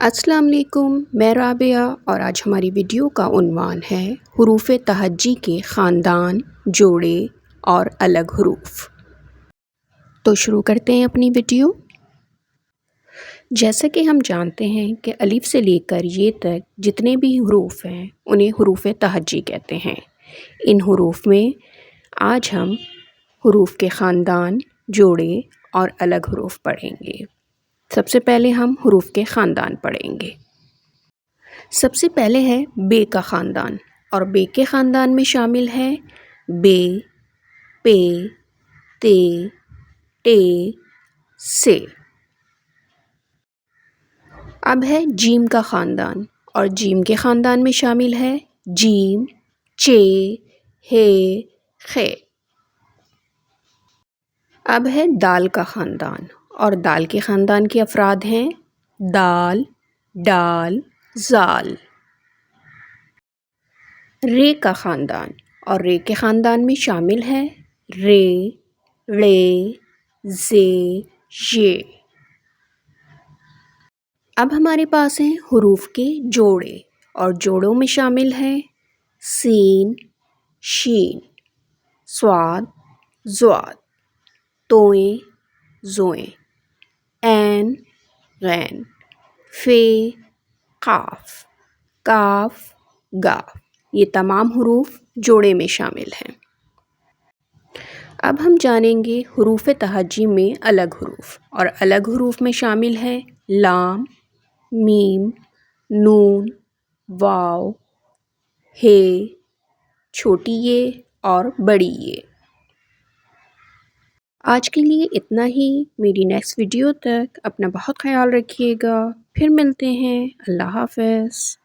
السلام علیکم، میں رابعہ اور آج ہماری ویڈیو کا عنوان ہے حروف تہجی کے خاندان، جوڑے اور الگ حروف۔ تو شروع کرتے ہیں اپنی ویڈیو۔ جیسا کہ ہم جانتے ہیں کہ الف سے لے کر یہ تک جتنے بھی حروف ہیں انہیں حروف تہجی کہتے ہیں۔ ان حروف میں آج ہم حروف کے خاندان، جوڑے اور الگ حروف پڑھیں گے۔ سب سے پہلے ہم حروف کے خاندان پڑھیں گے۔ سب سے پہلے ہے بے کا خاندان، اور بے کے خاندان میں شامل ہے بے، پے، تے، ٹے، سے۔ اب ہے جیم کا خاندان، اور جیم کے خاندان میں شامل ہے جیم، چے، ہے، خے۔ اب ہے دال کا خاندان، اور دال کے خاندان کے افراد ہیں دال، ڈال، زال۔ رے کا خاندان، اور رے کے خاندان میں شامل ہے رے، ڑے، زے، ژے۔ اب ہمارے پاس ہیں حروف کے جوڑے، اور جوڑوں میں شامل ہیں سین، شین، صاد، ضاد، توئیں، زوئیں، عین، غین، فے، قاف، کاف، گاف۔ یہ تمام حروف جوڑے میں شامل ہیں۔ اب ہم جانیں گے حروف تہجی میں الگ حروف، اور الگ حروف میں شامل ہیں لام، میم، نون، واو، ہے، چھوٹی ی اور بڑی ی۔ آج کے لیے اتنا ہی۔ میری نیکسٹ ویڈیو تک اپنا بہت خیال رکھیے گا۔ پھر ملتے ہیں۔ اللہ حافظ۔